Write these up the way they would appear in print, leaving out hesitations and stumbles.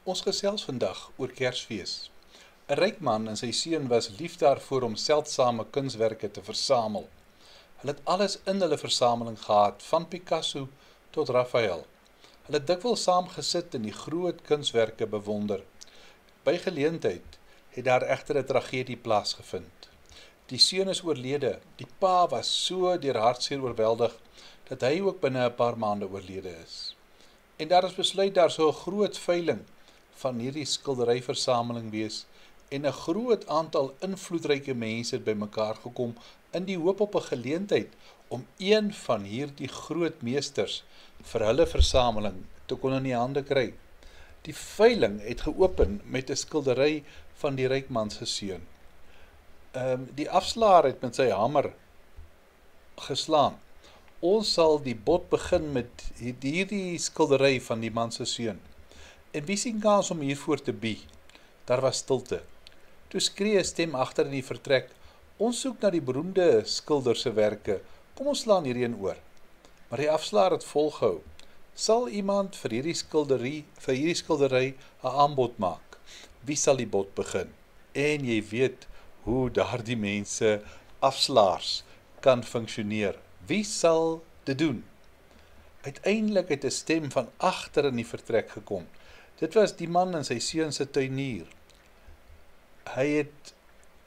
Ons gesels vandag oor Kersfees. 'n Ryk man en sy seun was lief daarvoor om seldsame kunswerke te versamel. Hulle het alles in hulle versameling gehad, van Picasso tot Raphael. Hulle het dikwels saam gesit en die groot kunswerke bewonder. By geleentheid het daar egter 'n tragedie plaasgevind. Die seun is oorlede. Die pa was so deur hartseer oorweldig dat hy ook binne 'n paar maande oorlede is. En daar is besluit daar sou 'n groot veiling van hierdie skilderyversameling wees en 'n groot aantal invloedryke mense het bymekaar gekom in die hoop op 'n geleentheid om een van hierdie groot meesters vir hulle versameling te kon in die hande kry. Die veiling het geopen met 'n skildery van die ryk man se seun. Die afslaer het met sy hamer geslaan. Ons sal die bod begin met hierdie skildery van die man se seun. En wie sien kans om hiervoor te bie? Daar was stilte. Toe skree 'n stem agter in die vertrek: "Ons soek na die beroemde skilder se werke. Kom ons slaan hierdie een oor." Maar die afslaer het volgehou: "Sal iemand vir hierdie skildery 'n aanbod maak? Wie sal die bod begin?" En jy weet hoe daardie mense, afslaers, kan funksioneer. Wie sal dit doen? Uiteindelik het 'n stem van agter in die vertrek gekom. Dit was die man en sy seun se tuinier. Hy het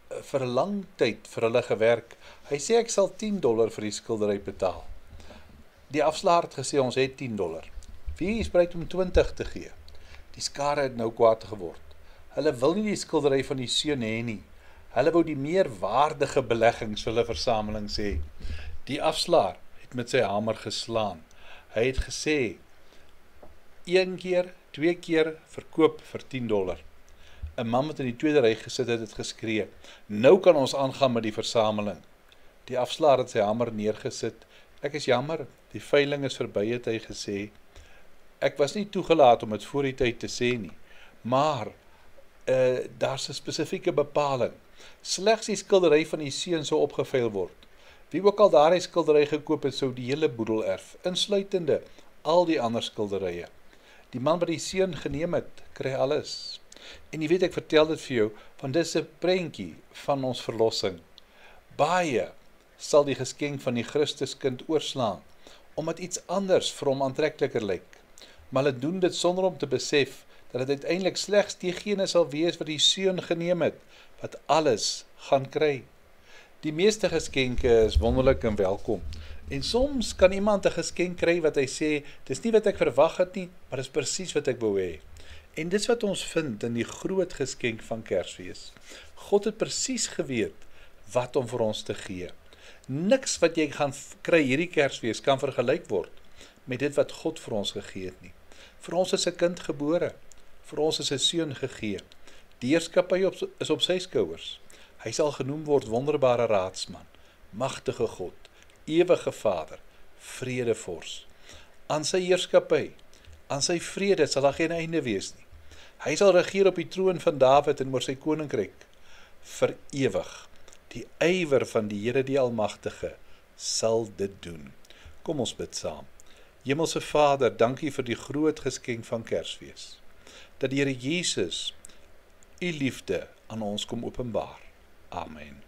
vir 'n lang tyd vir hulle gewerk. Hy sê ek sal $10 vir die skildery betaal. Die afslaer het gesê ons het $10. Wie is bereid om 20 te gee? Die skare het nou kwaad geword. Hulle wil nie die skildery van die seun hê nie. Hulle wou die meer waardige beleggings vir hulle versamelings hê. Die afslaer het met sy hamer geslaan. Hy het gesê 1 keer, 2 keer verkoop vir $10. 'n man wat in die tweede ry gesit het, het geskree: "Nou kan ons aangaan met die versameling." Die afslaer het sy hamer neergesit. "Ek is jammer, die veiling is verby," het hy gesê. "Ek was nie toegelaat om dit voor die tyd te sê nie, maar daar's 'n spesifieke bepaling. Slegs die skildery van die seun sou opgeveil word. Wie ook al daardie skildery gekoop het, sou die hele boedel erf, insluitende al die ander skilderye. Die man wat die seun geneem het, kry alles. En jy weet, ek vertel dit vir jou, want dis 'n prentjie van ons verlossing. Baie sal die geskenk van die Christuskind oorslaan, omdat iets anders vir hom aantrekliker lyk. Maar hulle doen dit sonder om te besef dat dit uiteindelik slegs diegene sal wees wat die seun geneem het, wat alles gaan kry. Die meeste geskenke is wonderlik en welkom. En soms kan iemand 'n geskenk kry wat hy sê, dis nie wat ek verwag het nie, maar dis presies wat ek wou hê. En dis wat ons vind in die groot geskenk van Kersfees. God het presies geweet wat om vir ons te gee. Niks wat jy gaan kry hierdie Kersfees kan vergelyk word met dit wat God vir ons gegee het nie. Vir ons is 'n kind gebore. Vir ons is 'n seun gegee. Die heerskappy is op sy skouers. Hy sal genoem word wonderbare raadsman, magtige God, ewige Vader, vredevors. Aan sy heerskappy, aan sy vrede sal daar geen einde wees nie. Hy sal regeer op die troon van Dawid en oor sy koninkryk vir ewig. Die ywer van die Here die Almagtige sal dit doen. Kom ons bid saam. Hemelse Vader, dankie vir die groot geskenk van Kersfees. Dat die Here Jesus u liefde aan ons kom openbaar. Amen.